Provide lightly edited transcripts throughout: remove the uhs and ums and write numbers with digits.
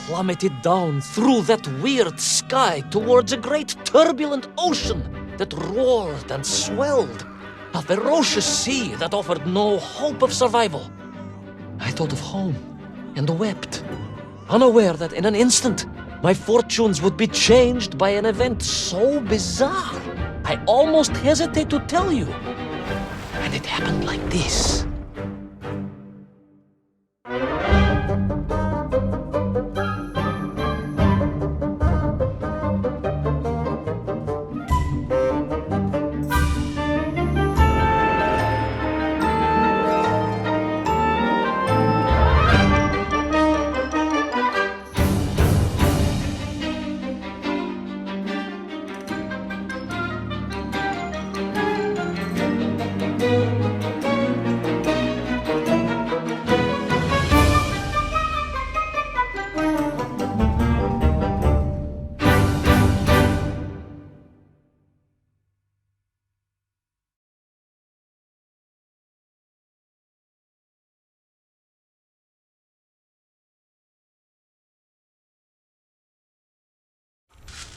plummeted down through that weird sky towards a great turbulent ocean that roared and swelled, a ferocious sea that offered no hope of survival. I thought of home and wept, unaware that in an instant my fortunes would be changed by an event so bizarre I almost hesitate to tell you. And it happened like this.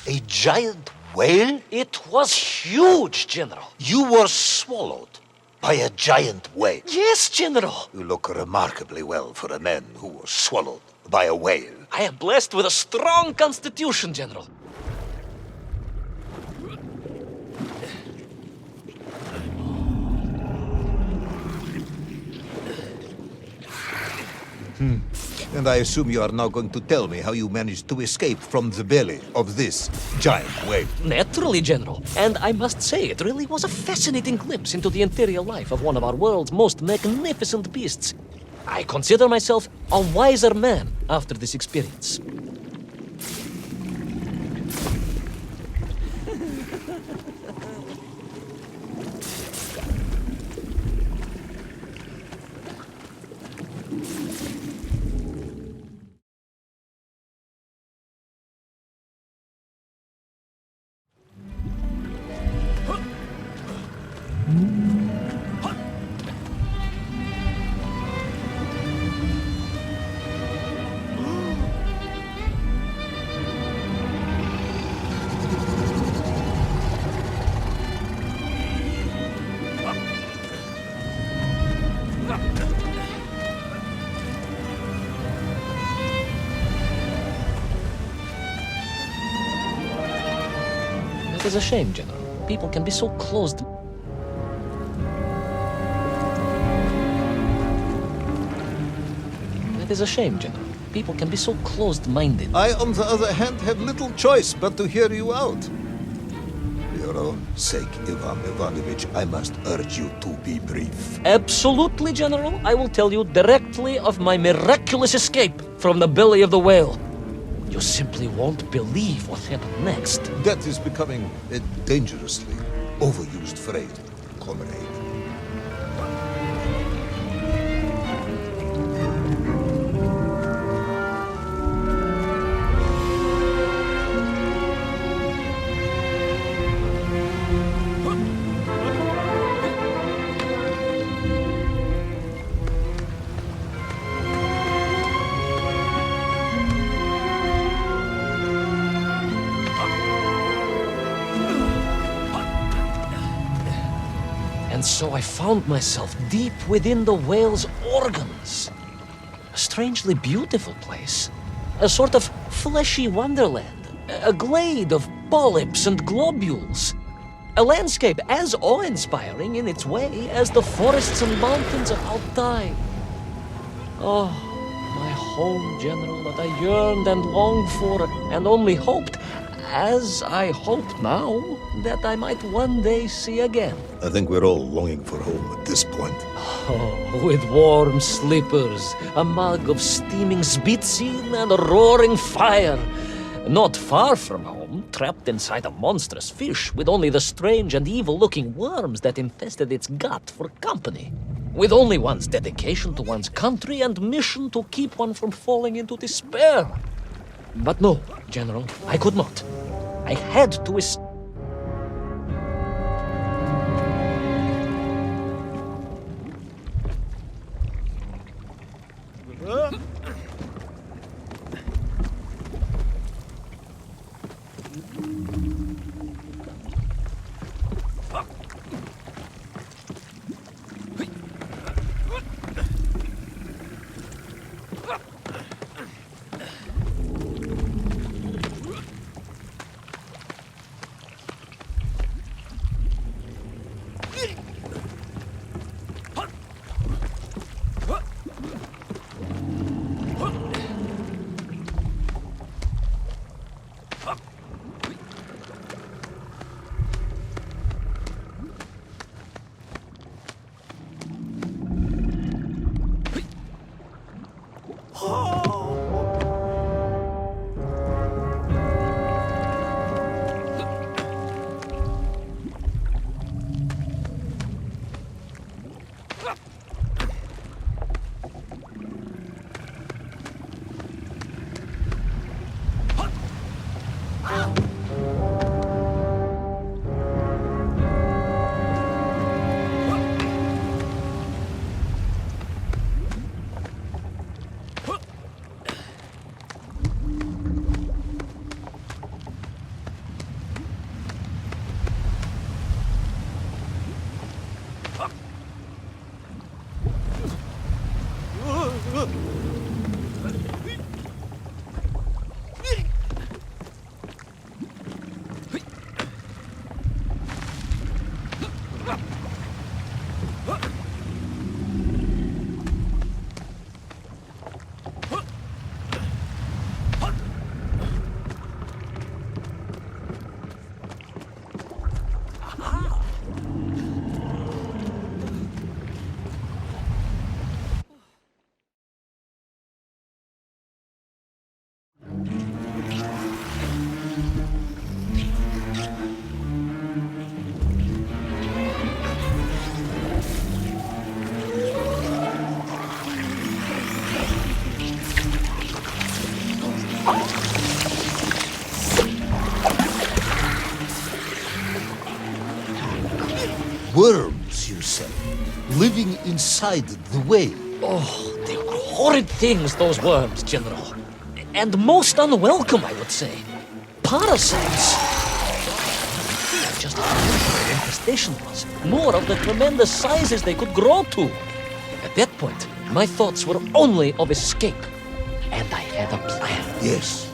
A giant whale? It was huge, General. You were swallowed by a giant whale. Yes, General. You look remarkably well for a man who was swallowed by a whale. I am blessed with a strong constitution, General. And I assume you are now going to tell me how you managed to escape from the belly of this giant whale. Naturally, General. And I must say, it really was a fascinating glimpse into the interior life of one of our world's most magnificent beasts. I consider myself a wiser man after this experience. It is a shame, General. People can be so closed. It is a shame, General. People can be so closed-minded. I, on the other hand, have little choice but to hear you out. For your own sake, Ivan Ivanovich, I must urge you to be brief. Absolutely, General. I will tell you directly of my miraculous escape from the belly of the whale. You simply won't believe what happened next. That is becoming a dangerously overused phrase, comrade. And so I found myself deep within the whale's organs. A strangely beautiful place. A sort of fleshy wonderland. A glade of polyps and globules. A landscape as awe-inspiring in its way as the forests and mountains of Altai. Oh, my home, General, that I yearned and longed for and only hoped, as I hope now, that I might one day see again. I think we're all longing for home at this point. Oh, with warm slippers, a mug of steaming Spitzin, and a roaring fire. Not far from home, trapped inside a monstrous fish with only the strange and evil-looking worms that infested its gut for company. With only one's dedication to one's country and mission to keep one from falling into despair. But no, General, I could not. I had to Worms, you say, living inside the whale. Oh, they were horrid things, those worms, General. And most unwelcome, I would say. Parasites. Just how their infestation was. More of the tremendous sizes they could grow to. At that point, my thoughts were only of escape. And I had a plan. Yes,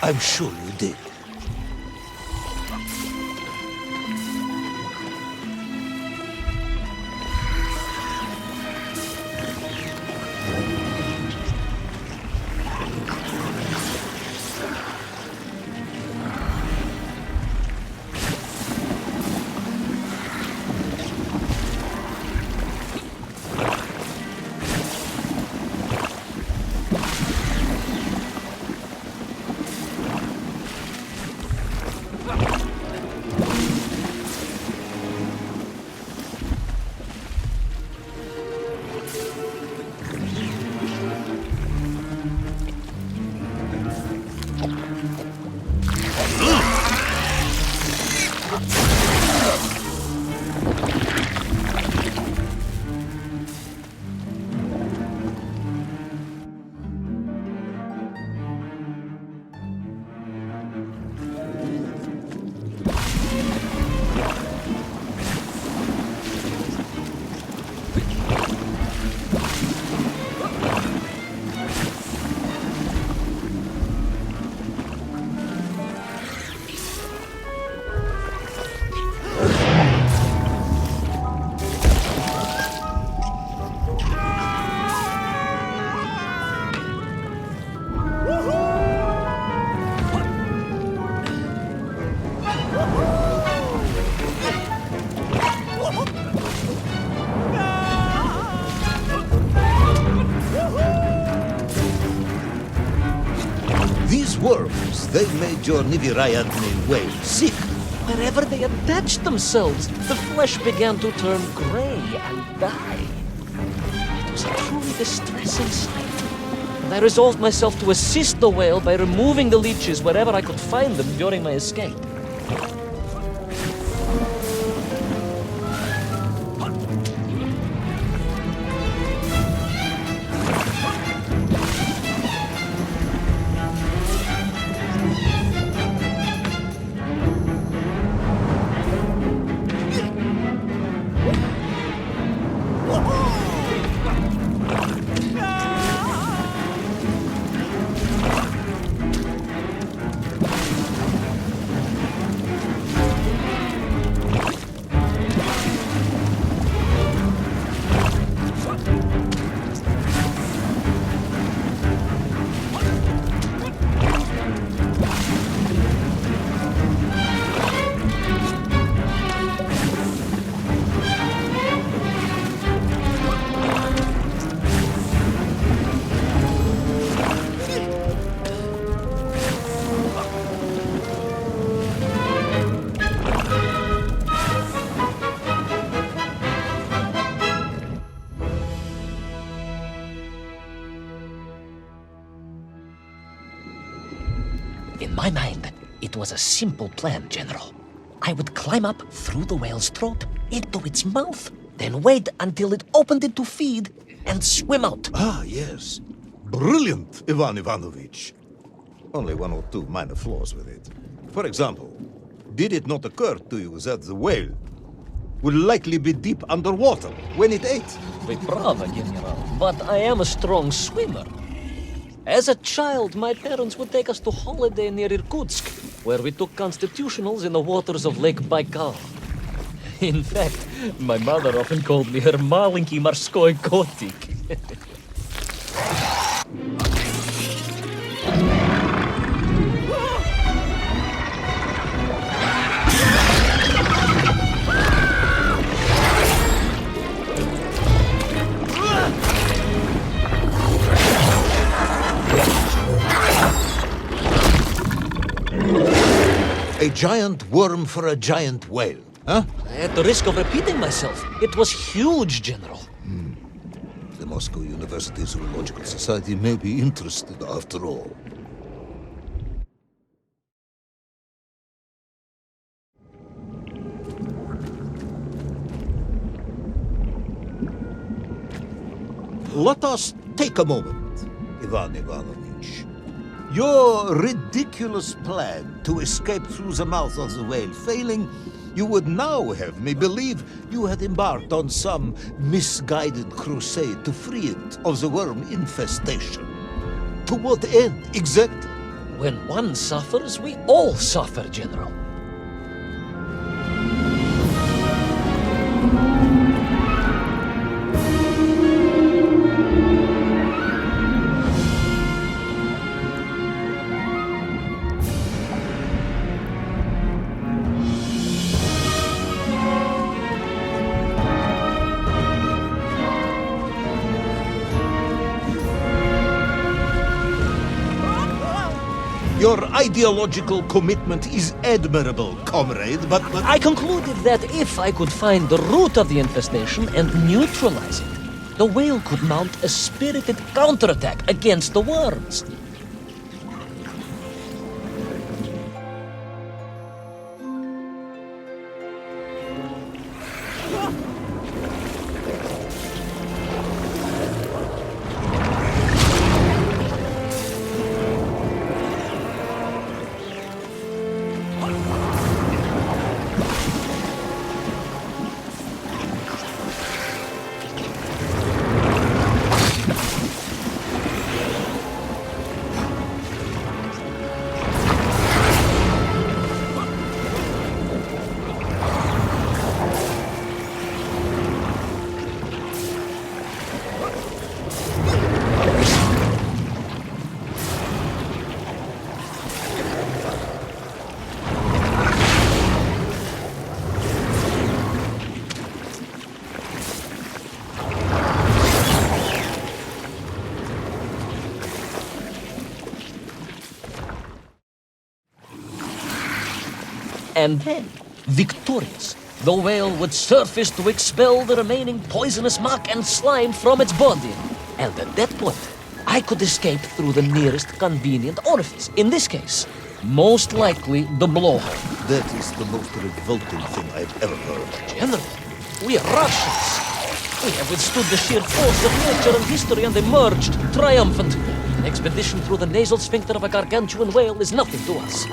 I'm sure you did. These worms, they made your Nivirayatne whale sick. Wherever they attached themselves, the flesh began to turn gray and die. It was a truly distressing sight. And I resolved myself to assist the whale by removing the leeches wherever I could find them during my escape. In my mind, it was a simple plan, General. I would climb up through the whale's throat into its mouth, then wait until it opened it to feed and swim out. Ah, yes. Brilliant, Ivan Ivanovich. Only one or two minor flaws with it. For example, did it not occur to you that the whale would likely be deep underwater when it ate? Вы правы, General, but I am a strong swimmer. As a child, my parents would take us to holiday near Irkutsk, where we took constitutionals in the waters of Lake Baikal. In fact, my mother often called me her маленький морской котик. A giant worm for a giant whale, huh? At the risk of repeating myself, it was huge, General. The Moscow University Zoological Society may be interested after all. Let us take a moment, Ivan Ivanovich. Your ridiculous plan to escape through the mouth of the whale failing, you would now have me believe you had embarked on some misguided crusade to free it of the worm infestation. To what end, exactly? When one suffers, we all suffer, General. Your ideological commitment is admirable, comrade, but... I concluded that if I could find the root of the infestation and neutralize it, the whale could mount a spirited counterattack against the worms. And then, victorious, the whale would surface to expel the remaining poisonous muck and slime from its body. And at that point, I could escape through the nearest convenient orifice. In this case, most likely the blowhole. That is the most revolting thing I've ever heard. General, we are Russians. We have withstood the sheer force of nature and history and emerged triumphant. An expedition through the nasal sphincter of a gargantuan whale is nothing to us.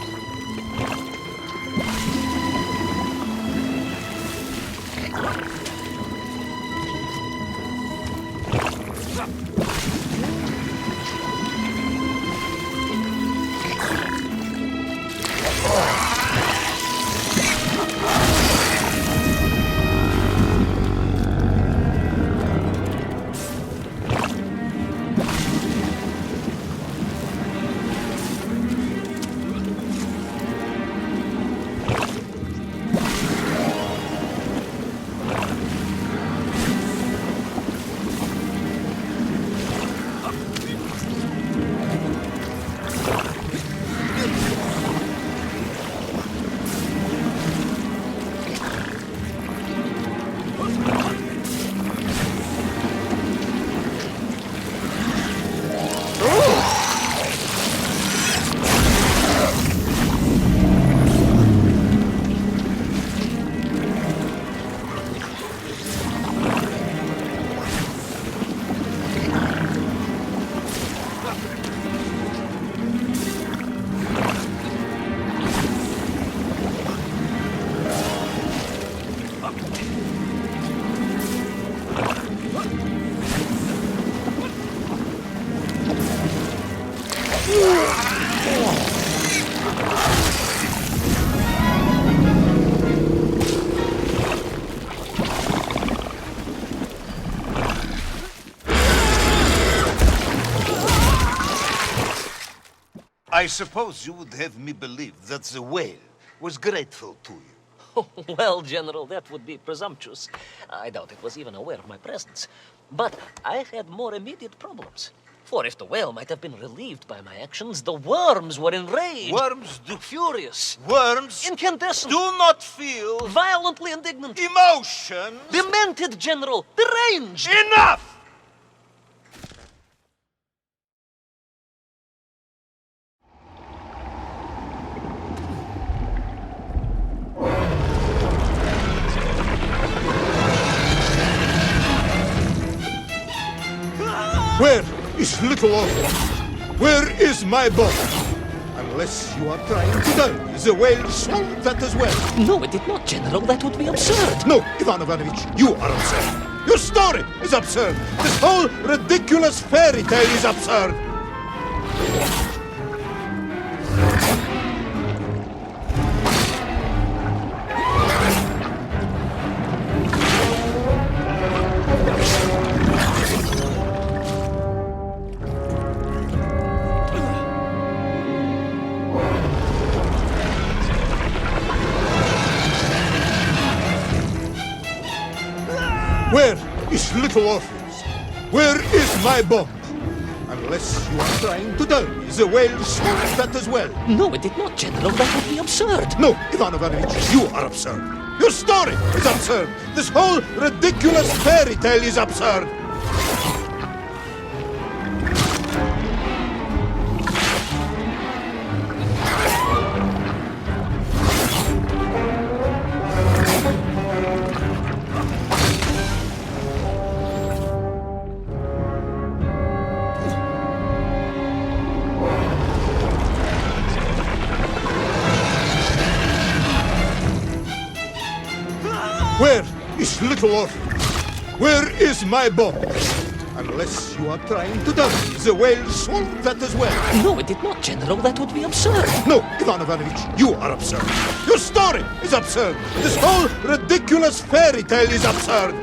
I suppose you would have me believe that the whale was grateful to you. Well, General, that would be presumptuous. I doubt it was even aware of my presence. But I had more immediate problems. For if the whale might have been relieved by my actions, the worms were enraged. Worms do... Furious. Worms Incandescent. do not feel... Violently indignant. emotions. Demented, General. Deranged. Enough! Where is little Orpheus? Where is my boat? Unless you are trying to tell me the whale swallowed that as well. No, it did not, General. That would be absurd. No, Ivan Ivanovich, you are absurd. Your story is absurd. This whole ridiculous fairy tale is absurd. Where is little Orpheus? Where is my bomb? Unless you are trying to tell me the whale swallowed that as well. No, it did not, General. That would be absurd. No, Ivan Ivanovich, you are absurd. Your story is absurd. This whole ridiculous fairy tale is absurd. Where is little Orpheus? Where is my bomb? Unless you are trying to tell me the whale swallowed that as well. No, it did not, General. That would be absurd. No, Ivan Ivanovich, you are absurd. Your story is absurd. This whole ridiculous fairy tale is absurd.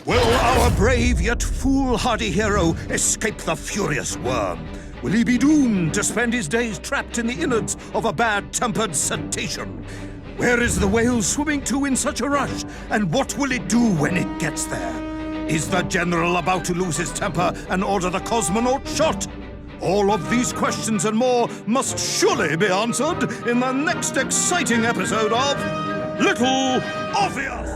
Our brave yet foolhardy hero escape the furious worm? Will he be doomed to spend his days trapped in the innards of a bad-tempered cetacean? Where is the whale swimming to in such a rush, and what will it do when it gets there? Is the general about to lose his temper and order the cosmonaut shot? All of these questions and more must surely be answered in the next exciting episode of Little Orpheus!